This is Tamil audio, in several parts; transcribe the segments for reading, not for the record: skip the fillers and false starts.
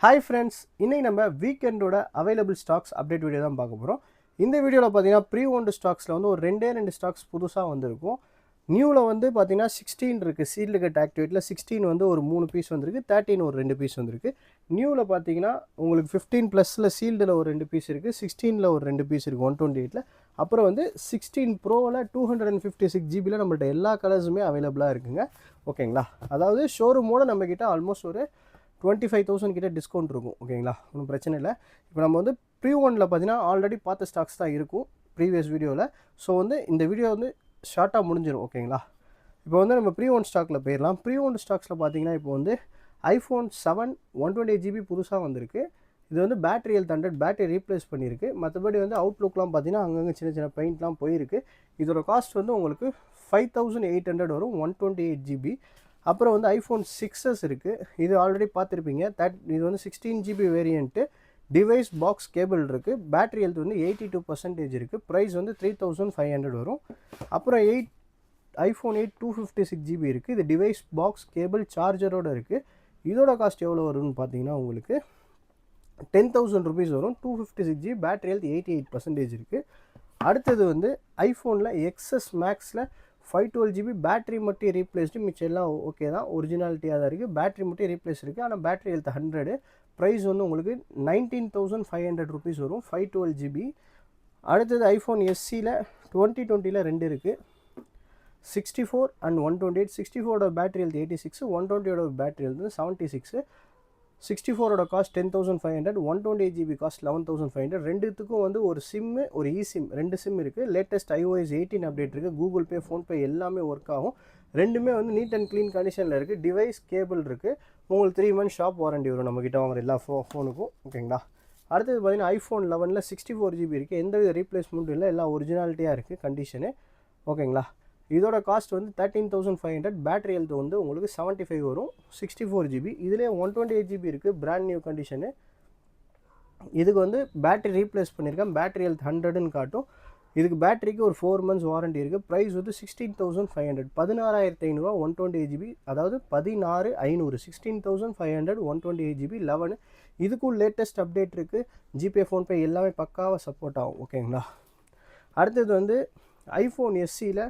ஹாய் ஃப்ரெண்ட்ஸ், இன்னைக்கு நம்ம வீக்கெண்டோட அவைலபிள் ஸ்டாக்ஸ் அப்டேட் வீடியோ தான் பார்க்க போகிறோம். இந்த வீடியோவில் பார்த்தீங்கன்னா ப்ரீ ஓன்டு ஸ்டாக்ஸில் வந்து ஒரு ரெண்டு ஸ்டாக்ஸ் புதுசாக வந்திருக்கும். நியூவில் வந்து பார்த்தீங்கன்னா 16 இருக்குது. சீல்டு கட் ஆக்டிவேட்டில் 16 வந்து ஒரு 3 பீஸ் வந்திருக்கு, 13 ஒரு 2 பீஸ் வந்திருக்கு. நியூவில் பார்த்தீங்கன்னா உங்களுக்கு 15 ப்ளஸில் சீல்டில் ஒரு 2 பீஸ் இருக்குது, 16ல் ஒரு 2 பீஸ் இருக்குது 128ல். அப்புறம் வந்து 16 ப்ரோவில் 256 ஜிபியில் நம்மள்ட்ட எல்லா கலர்ஸுமே அவைலபிளாக இருக்குங்க. ஓகேங்களா? அதாவது ஷோரூமோட நம்மக்கிட்ட ஆல்மோஸ்ட் ஒரு 25,000 கிட்ட டிஸ்கவுண்ட் இருக்கும். ஓகேங்களா? ஒன்றும் பிரச்சனை இல்லை. இப்போ நம்ம வந்து ப்ரீ ஒனில் பார்த்தீங்கன்னா ஆல்ரெடி பார்த்த ஸ்டாக்ஸ் தான் இருக்கும் ப்ரீவியஸ் வீடியோவில். ஸோ வந்து இந்த வீடியோ வந்து ஷார்ட்டாக முடிஞ்சிடும். ஓகேங்களா? இப்போ வந்து நம்ம ப்ரீ ஒன் ஸ்டாக்கில் போயிடலாம். ப்ரீ ஒன் ஸ்டாக்ஸில் பார்த்தீங்கன்னா இப்போ வந்து iPhone 7 128 GB புதுசாக வந்திருக்கு. இது வந்து பேட்டரி ஹெல்த் 100 பேட்டரி ரீப்ளேஸ் பண்ணியிருக்கு. மற்றபடி வந்து அவுட்லுக்லாம் பார்த்தீங்கன்னா அங்கங்கே சின்ன சின்ன பெயிண்ட்லாம் போயிருக்கு. இதோட காஸ்ட் வந்து உங்களுக்கு 5,800 வரும், 128 GB. அப்புறம் வந்து iPhone 6s இருக்குது. இது ஆல்ரெடி பார்த்துருப்பீங்க. இது வந்து 16 GB variant. Device box cable இருக்குது. பேட்டரி ஹெல்த் வந்து 82% இருக்குது. ப்ரைஸ் வந்து 3,500 வரும். அப்புறம் iPhone 8 256 GB இருக்குது. இது டிவைஸ் பாக்ஸ் கேபிள் சார்ஜரோடு இருக்குது. இதோட காஸ்ட் எவ்வளோ வரும்னு பார்த்தீங்கன்னா உங்களுக்கு 10,000 rupees வரும். 256 GB பேட்டரி ஹெல்த் 88% இருக்குது. அடுத்தது வந்து ஐஃபோனில் XS மேக்ஸில் 512 GB பேட்டரி மட்டும் ரீப்ளேஸ்டு, மிச்சம் எல்லாம் ஓகே தான், ஒரிஜினாலிட்டியாக தான் இருக்குது. பேட்டரி மட்டும் ரீப்ளேஸ் இருக்குது. ஆனால் பேட்டரி ஹெல்த் 100. ப்ரைஸ் வந்து உங்களுக்கு 19,500 rupees வரும், 512 GB. அடுத்தது iPhone SEயில் 2020ல் 2 இருக்குது, 64 and 128. 64ஓட பேட்டரி ஹெல்த் 86, 120ஓட பேட்டரி ஹெல்த் 76. 64ஓட காஸ்ட் 10,500, 128 GB காஸ்ட் 11,500. ரெண்டுத்துக்கும் வந்து ஒரு சிம்மு ஒரு சிம் 2 சிம் இருக்குது. லேட்டஸ்ட் iOS 18 அப்டேட் இருக்குது. கூகுள் பே, ஃபோன்பே எல்லாமே ஒர்க் ஆகும். ரெண்டுமே வந்து நீட் அண்ட் க்ளீன் கண்டிஷனில் இருக்குது. டிவைஸ் கேபிள் இருக்குது. உங்களுக்கு 3 months ஷாப் வாரண்டி வரும் நம்மக்கிட்ட வாங்குற எல்லா ஃபோனுக்கும். ஓகேங்களா? அடுத்தது பார்த்தீங்கன்னா iPhone 11ல் 64 GB இருக்குது. எந்தவித ரீப்ளேஸ்மெண்ட்டும் இல்லை, எல்லாம் ஒரிஜினாலிட்டியாக இருக்குது கண்டிஷனு. ஓகேங்களா? இதோட காஸ்ட் வந்து 13,500. பேட்டரி ஹெல்த் வந்து உங்களுக்கு 75 வரும், 64 GB. இதிலே 128 GB இருக்குது, பிராண்ட் நியூ கண்டிஷனு. இதுக்கு வந்து பேட்டரி ரீப்ளேஸ் பண்ணியிருக்கேன். பேட்டரி ஹெல்த் 100ன்னு காட்டும். இதுக்கு பேட்டரிக்கு ஒரு 4 months வாரண்டி இருக்குது. ப்ரைஸ் வந்து 16,500, 16,500 128 GB. அதாவது 16,500, 16,500 128 GB 11. இதுக்கும் லேட்டஸ்ட் அப்டேட் இருக்குது. ஜிபே, ஃபோன்பே எல்லாமே பக்காவாக சப்போர்ட் ஆகும். ஓகேங்களா? அடுத்தது வந்து iPhone SEயில்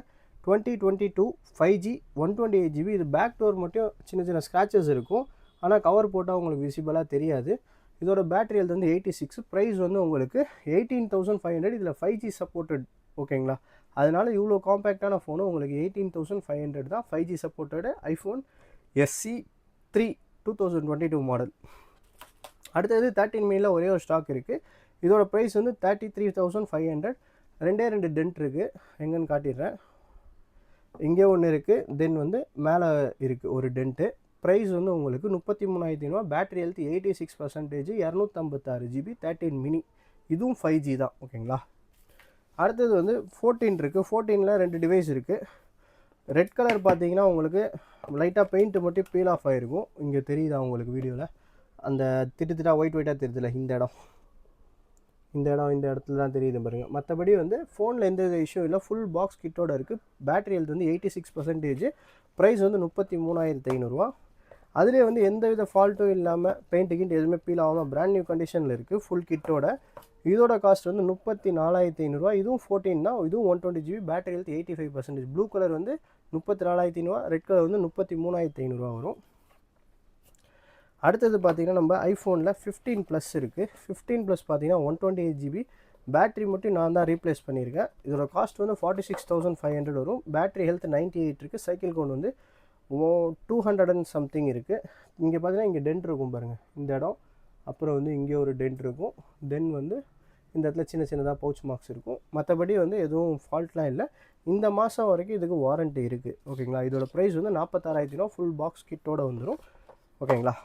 2022 5G 128 GB. இது பேக் டோர் மட்டும் சின்ன சின்ன ஸ்க்ராச்சஸ் இருக்கும், ஆனால் கவர் போட்டால் உங்களுக்கு விசிபிளாக தெரியாது. இதோட பேட்டரி ஹெல்த் வந்து 86. ப்ரைஸ் வந்து உங்களுக்கு 18,500. இதில் 5G சப்போர்ட்டட். ஓகேங்களா? அதனால் இவ்வளோ காம்பேக்டான ஃபோனு உங்களுக்கு 18,500 தான். 5G supported iPhone SE 3 2022 model. அடுத்தது 13 miniல் ஒரே ஒரு ஸ்டாக் இருக்குது. இதோட ப்ரைஸ் வந்து 33,500. 2 டென்ட் இருக்குது. எங்கன்னு காட்டிடுறேன். இங்கே ஒன்று இருக்குது, தென் வந்து மேலே இருக்குது ஒரு டென்ட்டு. ப்ரைஸ் வந்து உங்களுக்கு 33,500. Battery health 86%, 256 GB, 13 mini. இதுவும் 5G தான். ஓகேங்களா? அடுத்தது வந்து 14 இருக்குது. 14ல் 2 டிவைஸ் இருக்குது. ரெட் கலர் பார்த்தீங்கன்னா உங்களுக்கு லைட்டாக பெயிண்ட்டு மட்டும் பீல் ஆஃப் ஆகிருக்கும். இங்கே தெரியுதா உங்களுக்கு வீடியோவில்? அந்த திட்டா ஒயிட்டாக தெரியுதுல, இந்த இடத்துல தான் தெரியுது பாருங்கள். மற்றபடி வந்து ஃபோனில் எந்த இஷ்யூ இல்லை, ஃபுல் பாக்ஸ் கிட்டோட இருக்குது. பேட்டரி ஹெல்த் வந்து 86%. ப்ரைஸ் வந்து 33,500. அதிலே வந்து எந்த வித ஃபால்ட்டும் இல்லாமல் பெயிண்ட்டு எதுவுமே பீல் ஆகாமல் பிராண்ட் நியூ கண்டிஷனில் இருக்குது ஃபுல் கிட்டோட. இதோட காஸ்ட் வந்து 34,500. இதுவும் 14 தான். இதுவும் 120 GB. Battery health 85%. Blue colour வந்து 34,500, ரெட் கலர் வந்து 33,500 வரும். அடுத்தது பார்த்தீங்கன்னா நம்ம ஐஃபோனில் 15 ப்ளஸ் இருக்குது. 15 ப்ளஸ் பார்த்தீங்கன்னா 128 GB. பேட்டரி மட்டும் நான் தான் ரீப்ளேஸ் பண்ணியிருக்கேன். இதோட காஸ்ட் வந்து 46,500 வரும். பேட்டரி ஹெல்த் 98 இருக்குது. சைக்கிள் கவுண்ட் வந்து 200 and something இருக்குது. இங்கே பார்த்தீங்கன்னா இங்கே டென்ட் இருக்கும் பாருங்கள், இந்த இடம். அப்புறம் வந்து இங்கே ஒரு டென்ட் இருக்கும். தென் வந்து இந்த இடத்துல சின்ன சின்னதாக பவுச் மார்க்ஸ் இருக்கும். மற்றபடி வந்து எதுவும் ஃபால்ட்லாம் இல்லை. இந்த மாதம் வரைக்கும் இதுக்கு வாரண்ட்டி இருக்குது. ஓகேங்களா? இதோட ப்ரைஸ் வந்து 46,000. ஃபுல் பாக்ஸ் கிட்டோட வந்துடும். ஓகேங்களா?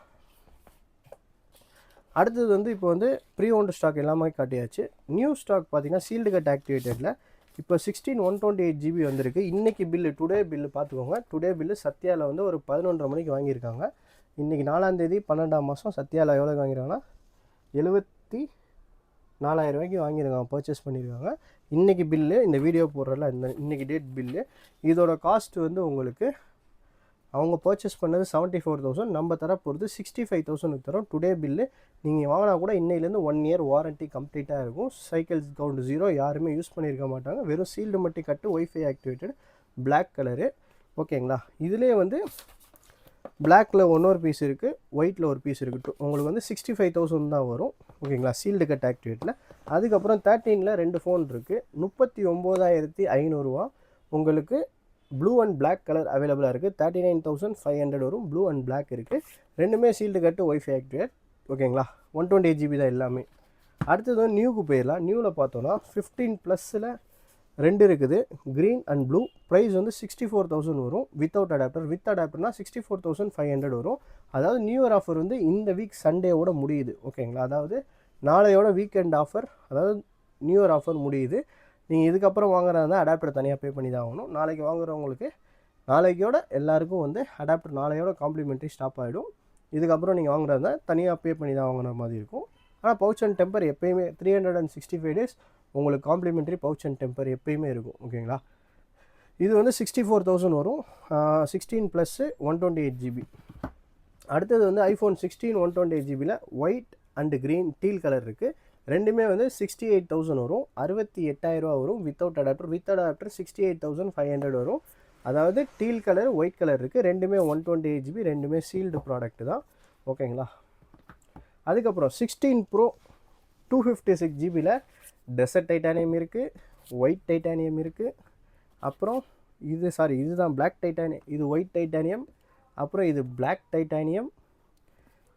அடுத்தது வந்து இப்போ வந்து ப்ரீ ஓன்டு ஸ்டாக் எல்லாமே காட்டியாச்சு. நியூ ஸ்டாக் பார்த்தீங்கன்னா சீல்டு கட் ஆக்டிவேட்டடில் இப்போ 16 128 GB வந்திருக்கு. இன்றைக்கி டுடே பில்லு பார்த்துக்கோங்க. டுடே பில்லு சத்யாவில் வந்து ஒரு 11:30 மணிக்கு வாங்கியிருக்காங்க. இன்றைக்கி 4ஆம் தேதி 12ஆம் மாதம். சத்யாவில் எவ்வளோ வாங்கியிருக்காங்கன்னா 74,000 ரூபாய்க்கு வாங்கியிருக்காங்க, பர்ச்சேஸ் பண்ணியிருக்காங்க. இன்றைக்கி பில்லு, இந்த வீடியோ போடுறல இன்றைக்கி டேட் பில்லு. இதோட காஸ்ட் வந்து உங்களுக்கு அவங்க பர்ச்சேஸ் பண்ணது 74,000, நம்ம தர போகிறது 65,000 தரோம். டுடே பில்லு நீங்கள் வாங்கினா கூட இன்னையிலேருந்து 1 இயர் வாரண்ட்டி கம்ப்ளீட்டாக இருக்கும். சைக்கிள்ஸ் கவுண்ட் 0, யாருமே யூஸ் பண்ணியிருக்க மாட்டாங்க. வெறும் சீல்டு மட்டும் கட்டு, ஒய்ஃபை ஆக்டிவேட்டட், பிளாக் கலரு. ஓகேங்களா, இதுலேயே வந்து பிளாக்கில் இன்னொரு பீஸ் இருக்குது, ஒயிட்டில் ஒரு பீஸ் இருக்குது. உங்களுக்கு வந்து 65,000 தான் வரும். ஓகேங்களா, சீல்டு கட் ஆக்டிவேட்டில். அதுக்கப்புறம் 13ல் 2 ஃபோன் இருக்குது. 39,500 உங்களுக்கு ப்ளூ அண்ட் பிளாக் கலர் அவைலபிளாக இருக்குது. 39,500 வரும். ப்ளூ அண்ட் பிளாக் இருக்குது. ரெண்டுமே சீல்டு கட்டு, ஒய்ஃபை ஆக்டிவேட். ஓகேங்களா, 128 GB தான் எல்லாமே. அடுத்தது வந்து நியூக்கு போயிடலாம். நியூவில் பார்த்தோன்னா 15+ல் 2 இருக்குது, க்ரீன் அண்ட் ப்ளூ. ப்ரைஸ் வந்து 64,000 வரும் வித்தவுட் அடாப்டர். வித் அடாப்டர்னா 64,500 வரும். அதாவது நியூ இயர் ஆஃபர் வந்து இந்த வீக் சண்டேவோட முடியுது. ஓகேங்களா, அதாவது நாளையோட வீக்கெண்ட் ஆஃபர், அதாவது நியூ இயர் ஆஃபர் முடியுது. நீங்கள் இதுக்கப்புறம் வாங்குறதா இருந்தால் அடாப்டர் தனியாக பே பண்ணி தான் ஆகணும். நாளைக்கு வாங்குறவங்களுக்கு நாளைக்கோட எல்லாருக்கும் வந்து அடாப்டர் நாளையோட காம்ப்ளிமெண்ட்ரி ஸ்டாப் ஆகிடும். இதுக்கப்புறம் நீங்கள் வாங்குறதா இருந்தால் தனியாக பே பண்ணி தான் வாங்குற மாதிரி இருக்கும். ஆனால் பவுச் அண்ட் டெம்பர் எப்போயுமே 365 days உங்களுக்கு காம்ப்ளிமெண்ட்ரி பவுச் அண்ட் டெம்பர் எப்பயுமே இருக்கும். ஓகேங்களா, இது வந்து 64,000 வரும். 16+ 128 GB. அடுத்தது வந்து ஐஃபோன் 16 128 GBயில் white and green teal colour இருக்குது. ரெண்டுமே வந்து 68,000 வரும். 68,000 வரும் வித்தவுட் அடாப்டர். வித் அடாப்டர் 68,500 வரும். அதாவது டீல் கலர், ஒயிட் கலர் இருக்குது. ரெண்டுமே 128 GB, ரெண்டுமே சீல்டு ப்ராடக்ட் தான். ஓகேங்களா, அதுக்கப்புறம் 16 Pro 256 GBயில் டெசர்ட் டைட்டானியம் இருக்குது, ஒயிட் டைட்டானியம் இருக்குது. அப்புறம் இதுதான் பிளாக் டைட்டானியம், இது ஒயிட் டைட்டானியம், அப்புறம் இது பிளாக் டைட்டானியம்,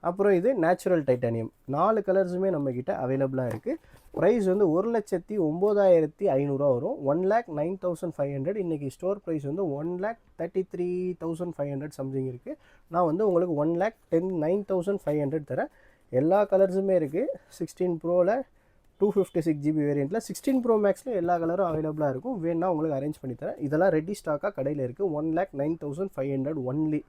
அப்புறம் இது நேச்சுரல் டைட்டானியம். 4 கலர்ஸுமே நம்மக்கிட்ட அவைலபிளாக இருக்குது. ப்ரைஸ் வந்து 1,09,500 வரும். 1,09,500. இன்றைக்கி ஸ்டோர் ப்ரைஸ் வந்து 1,33,500 சம்திங் இருக்குது. நான் வந்து உங்களுக்கு 1,09,500 தரேன். எல்லா கலர்ஸுமே இருக்குது. 16 Proவில் 256 GB வேரியண்ட்டில். 16 Pro Maxல எல்லா கலரும் அவைலபிளாக இருக்கும். வேணுன்னா உங்களுக்கு அரேஞ்ச் பண்ணி தரேன். இதெல்லாம் ரெடி ஸ்டாக்காக கடையில் இருக்குது. 1,09,500 ஒன்லி.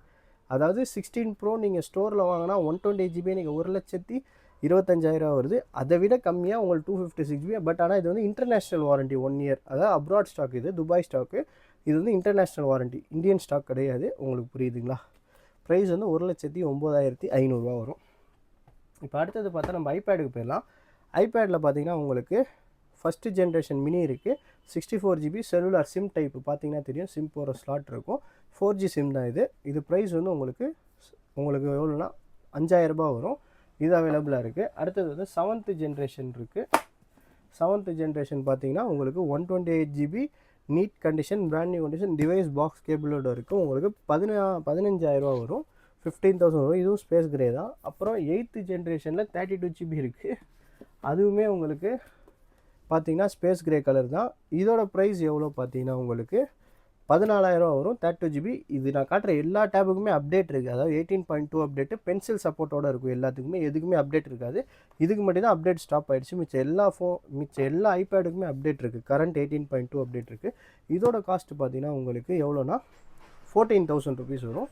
அதாவது 16 Pro நீங்கள் ஸ்டோரில் வாங்கினா 128 GB நீங்கள் 1,25,000 வருது. அதை விட கம்மியாக உங்களுக்கு 256 GB. பட் ஆனால் இது வந்து இன்டர்நேஷ்னல் வாரண்ட்டி 1 இயர். அதாவது அப்ராட் ஸ்டாக், இது துபாய் ஸ்டாக்கு. இது வந்து இன்டர்நேஷ்னல் வாரண்ட்டி, இந்தியன் ஸ்டாக் கிடையாது. உங்களுக்கு புரியுதுங்களா? ப்ரைஸ் வந்து 1,09,500 வரும். இப்போ அடுத்தது பார்த்தா நம்ம ஐபேடுக்கு போயிடலாம். ஐபேடில் பார்த்தீங்கன்னா உங்களுக்கு ஃபஸ்ட்டு ஜென்ரேஷன் மினி இருக்குது. 64 GB செல்லுலார் சிம் டைப்பு பார்த்தீங்கன்னா தெரியும். சிம் போகிற ஸ்லாட் இருக்கும். 4G சிம் தான் இது. இது ப்ரைஸ் வந்து உங்களுக்கு எவ்வளோனா 5,000 ரூபாய் வரும். இது அவைலபிளாக இருக்குது. அடுத்தது வந்து 7th ஜென்ரேஷன் இருக்குது. 7th ஜென்ரேஷன் பார்த்தீங்கன்னா உங்களுக்கு 128 GB neat condition, brand new condition, device box கேபிளோடு இருக்குது. உங்களுக்கு 15,000 ரூபா வரும். 15,000 வரும். இதுவும் ஸ்பேஸ் கிரே தான். அப்புறம் 8th ஜென்ரேஷனில் 32 GB இருக்குது. அதுவுமே உங்களுக்கு பார்த்தீங்கன்னா ஸ்பேஸ் கிரே கலர் தான். இதோட ப்ரைஸ் எவ்வளோ பார்த்தீங்கன்னா உங்களுக்கு 14,000 வரும். 32 GB. இது நான் காட்டுற எல்லா டேபுக்குமே அப்டேட் இருக்குது. அதாவது 18.2 அப்டேட்டு, பென்சில் சப்போர்ட்டோடு இருக்கும். எல்லாத்துக்குமே எதுக்குமே அப்டேட் இருக்காது. இதுக்கு மட்டும் தான் அப்டேட் ஸ்டாப் ஆகிடுச்சு. மிச்ச எல்லா ஐபேடுக்குமே அப்டேட் இருக்குது. கரண்ட் 18.2 அப்டேட் இருக்குது. இதோட காஸ்ட் பார்த்தீங்கன்னா உங்களுக்கு எவ்வளோனா 14,000 ருபீஸ் வரும்.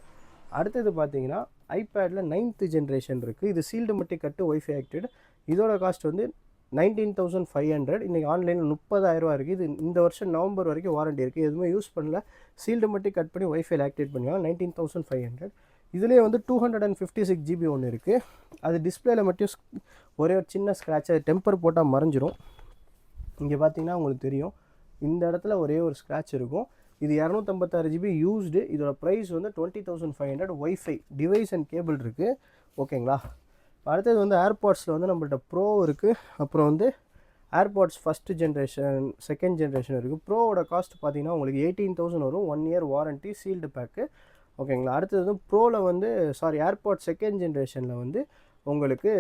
அடுத்தது பார்த்தீங்கன்னா ஐபேடில் 9th ஜென்ரேஷன் இருக்குது. இது சீல்டு மட்டும் கட்டு, ஒய்ஃபை ஆக்டிவேட். இதோட காஸ்ட் வந்து 19,500. இன்றைக்கி ஆன்லைனில் 30,000 ரூபா இருக்குது. இது இந்த வருஷம் நவம்பர் வரைக்கும் வாரண்ட்டி இருக்குது. எதுவுமே யூஸ் பண்ணல, சீல்டு மட்டும் கட் பண்ணி ஒய்ஃபைல ஆக்டிவேட் பண்ணுவாங்க. 19,500. இதுலேயே வந்து 256 GB ஒன்று இருக்குது. அது டிஸ்பிளேல மட்டும் ஒரே ஒரு சின்ன ஸ்க்ராட்ச், அது டெம்பர் போட்டால் மறைஞ்சிரும். இங்கே பார்த்தீங்கன்னா உங்களுக்கு தெரியும், இந்த இடத்துல ஒரே ஒரு ஸ்க்ராட்ச் இருக்கும். இது 256 GB யூஸ்டு. இதோட ப்ரைஸ் வந்து 20,500. ஒய்ஃபை டிவைஸ் அண்ட் கேபிள் இருக்குது. ஓகேங்களா, அடுத்தது வந்து ஏர்பாட்ஸில் வந்து நம்மள்ட்ட ப்ரோ இருக்குது. அப்புறம் வந்து AirPods first generation, second generation இருக்குது. ப்ரோவோட காஸ்ட் பார்த்தீங்கன்னா உங்களுக்கு 18,000 வரும். 1 இயர் வாரண்ட்டி, சீல்டு பேக்கு. ஓகேங்களா, அடுத்தது வந்து ப்ரோவில் வந்து ஏர்பாட்ஸ் செகண்ட் ஜென்ரேஷனில் வந்து உங்களுக்கு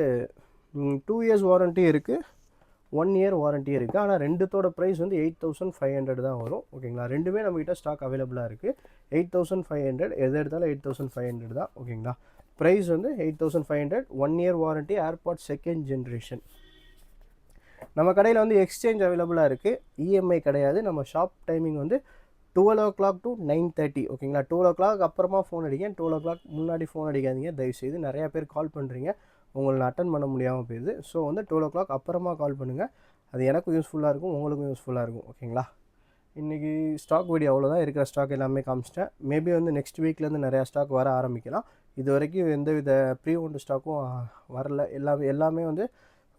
2 இயர்ஸ் வாரண்ட்டி இருக்குது, 1 இயர் வாரண்ட்டி இருக்குது. ஆனால் ரெண்டுத்தோட ப்ரைஸ் வந்து 8,500 தான் வரும். ஓகேங்களா, ரெண்டுமே நம்மகிட்ட ஸ்டாக் அவைலபிளாக இருக்குது. 8,500 எது எடுத்தாலும் 8,500 தான். ஓகேங்களா, ப்ரைஸ் வந்து 8,500. 1 year warranty, AirPods second generation. நம்ம கடையில் வந்து எக்ஸ்சேஞ்ச் அவைலபிளாக இருக்குது. இஎம்ஐ கிடையாது. நம்ம ஷாப் டைமிங் வந்து 12 o'clock to 9:30. ஓகேங்களா, 12 o'clock அப்புறமா ஃபோன் அடிங்க. 12 o'clock முன்னாடி ஃபோன் அடிக்காதீங்க தயவுசெய்து. நிறையா பேர் கால் பண்ணுறீங்க, உங்களை அட்டன் பண்ண முடியாமல் போயிடுது. ஸோ வந்து 12 o'clock அப்புறமா கால் பண்ணுங்கள். அது எனக்கும் யூஸ்ஃபுல்லாக இருக்கும், உங்களுக்கும் யூஸ்ஃபுல்லாக இருக்கும். ஓகேங்களா, இன்றைக்கி ஸ்டாக் வீடியோ அவ்வளோதான், இருக்கிற ஸ்டாக் எல்லாமே காமிச்சிட்டேன். மேபி வந்து நெக்ஸ்ட் வீக்லேருந்து நிறையா ஸ்டாக் வர ஆரம்பிக்கலாம். இது வரைக்கும் எந்தவித ப்ரீ ஓன்டு ஸ்டாக்கும் வரல. எல்லாமே வந்து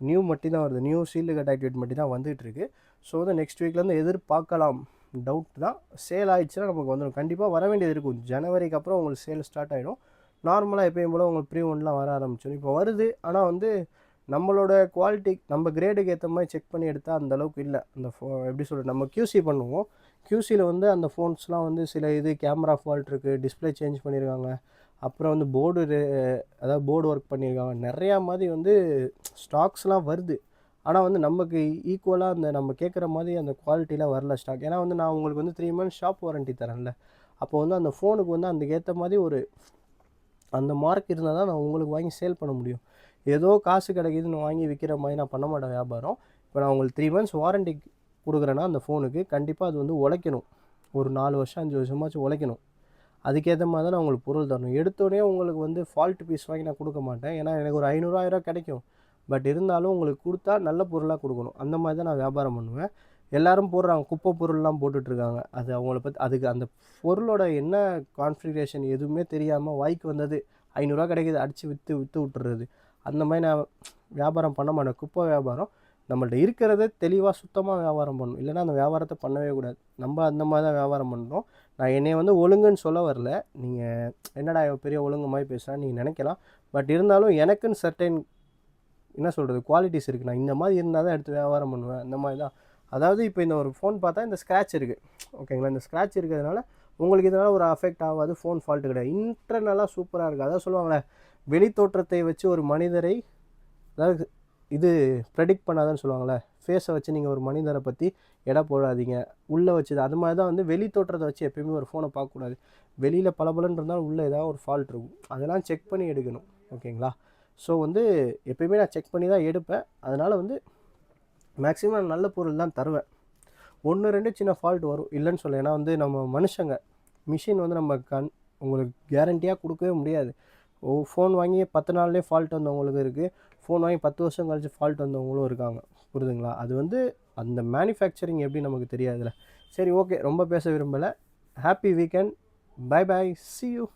நியூ மட்டும் தான் வருது. நியூ சீல்டு கட் ஆக்டிவேட் மட்டும் தான் வந்துகிட்ருக்கு. ஸோ வந்து நெக்ஸ்ட் வீக்லேருந்து எதிர்பார்க்கலாம். டவுட் தான். சேல் ஆகிடுச்சுன்னா நமக்கு வந்துடும். கண்டிப்பாக வர வேண்டியது இருக்கும். ஜனவரிக்கு அப்புறம் உங்களுக்கு சேல் ஸ்டார்ட் ஆகிடும். நார்மலாக எப்பயும் போல் உங்களுக்கு ப்ரீ ஓன்லாம் வர ஆரம்பிச்சிடும். இப்போ வருது, ஆனால் வந்து நம்மளோட குவாலிட்டி நம்ம கிரேடுக்கு ஏற்ற மாதிரி செக் பண்ணி எடுத்தால் அந்தளவுக்கு இல்லை. அந்த எப்படி சொல்கிறது, நம்ம QC பண்ணுவோம். QCயில் வந்து அந்த ஃபோன்ஸ்லாம் வந்து சில இது கேமரா ஃபால்ட் இருக்குது, டிஸ்பிளே சேஞ்ச் பண்ணியிருக்காங்க, அப்புறம் வந்து அதாவது போர்டு ஒர்க் பண்ணியிருக்காங்க, நிறையா மாதிரி வந்து ஸ்டாக்ஸ்லாம் வருது. ஆனால் வந்து நமக்கு ஈக்குவலாக அந்த நம்ம கேட்குற மாதிரி அந்த குவாலிட்டியில் வரல ஸ்டாக். ஏன்னா வந்து நான் உங்களுக்கு வந்து 3 months ஷாப் வாரண்ட்டி தரேன்ல, அப்போ வந்து அந்த ஃபோனுக்கு வந்து அதுக்கு ஏற்ற மாதிரி ஒரு அந்த மார்க் இருந்தால் தான் நான் உங்களுக்கு வாங்கி சேல் பண்ண முடியும். ஏதோ காசு கிடைக்குதுன்னு வாங்கி விற்கிற மாதிரி நான் பண்ண மாட்டேன் வியாபாரம். இப்போ நான் உங்களுக்கு 3 months வாரண்ட்டி கொடுக்குறேன்னா அந்த ஃபோனுக்கு கண்டிப்பாக அது வந்து உழைக்கணும். ஒரு 4 வருஷம் 5 வருஷமாச்சும் உழைக்கணும். அதுக்கேற்ற மாதிரி தான் நான் உங்களுக்கு பொருள் தரணும். எடுத்தோடனே உங்களுக்கு வந்து ஃபால்ட் பீஸ் வாங்கி நான் கொடுக்க மாட்டேன். ஏன்னா எனக்கு ஒரு 500 1000 கிடைக்கும். பட் இருந்தாலும் உங்களுக்கு கொடுத்தா நல்ல பொருளாக கொடுக்கணும். அந்த மாதிரி தான் நான் வியாபாரம் பண்ணுவேன். எல்லோரும் போடுறாங்க, குப்பை பொருள்லாம் போட்டுட்ருக்காங்க. அது அவங்கள பற்றி அதுக்கு அந்த பொருளோட என்ன கான்ஃபிகரேஷன் எதுவுமே தெரியாமல் வாய்க்கு வந்தது 500 கிடைக்கிது அடித்து விற்று விட்டுறது. அந்த மாதிரி நான் வியாபாரம் பண்ண மாட்டேன். குப்பை வியாபாரம். நம்மள்ட்ட இருக்கிறத தெளிவாக சுத்தமாக வியாபாரம் பண்ணணும். இல்லைனா அந்த வியாபாரத்தை பண்ணவே கூடாது. நம்ம அந்த மாதிரி தான் வியாபாரம் பண்ணுறோம். நான் என்னைய வந்து ஒழுங்குன்னு சொல்ல வரல. நீங்கள் என்னடா பெரிய ஒழுங்கு மாதிரி பேசுகிறான்னு நீங்கள் நினைக்கலாம். பட் இருந்தாலும் எனக்குன்னு சர்டைன் என்ன சொல்கிறது குவாலிட்டிஸ் இருக்குது. நான் இந்த மாதிரி இருந்தால் தான் எடுத்து வியாபாரம் பண்ணுவேன். அந்த மாதிரி தான். அதாவது இப்போ இந்த ஒரு ஃபோன் பார்த்தா இந்த ஸ்க்ராட்ச் இருக்குது, ஓகேங்களா? இந்த ஸ்க்ராட்ச் இருக்கிறதுனால உங்களுக்கு இதனால் ஒரு அஃபெக்ட் ஆகாது. ஃபோன் ஃபால்ட்டு கிடையாது. இன்டர்னலாக சூப்பராக இருக்குது. அதாவது சொல்லுவாங்களே, வெளி தோற்றத்தை வச்சு ஒரு மனிதரை அதாவது இது ப்ரெடிக்ட் பண்ணாதான்னு சொல்லுவாங்களே, ஃபேஸை வச்சு நீங்கள் ஒரு மனிதரை பற்றி எடை போடாதீங்க. உள்ளே வச்சுது அது மாதிரி தான் வந்து வெளி தோற்றத்தை வச்சு எப்பயுமே ஒரு ஃபோனை பார்க்கக்கூடாது. வெளியில் பலபலன்னு இருந்தாலும் உள்ளே ஏதாவது ஒரு ஃபால்ட் இருக்கும். அதெல்லாம் செக் பண்ணி எடுக்கணும், ஓகேங்களா? ஸோ வந்து எப்பயுமே நான் செக் பண்ணி தான் எடுப்பேன். அதனால் வந்து மேக்ஸிமம் நான் நல்ல பொருள் தான் தருவேன். 1 2 சின்ன ஃபால்ட் வரும், இல்லைன்னு சொல்ல. ஏன்னா வந்து நம்ம மனுஷங்க, மிஷின் வந்து நம்ம உங்களுக்கு கேரண்டியாக கொடுக்கவே முடியாது. ஃபோன் வாங்கி 10 நாள்லேயே ஃபால்ட் வந்தவங்களுக்கு இருக்குது. ஃபோன் வாங்கி 10 வருஷம் கழிச்சு ஃபால்ட் வந்தவங்களும் இருக்காங்க. புரியுதுங்களா? அது வந்து அந்த மேனுஃபேக்சரிங் எப்படி நமக்கு தெரியாதுல்ல. சரி, ஓகே, ரொம்ப பேச விரும்பலை. Happy weekend. Bye bye. see you.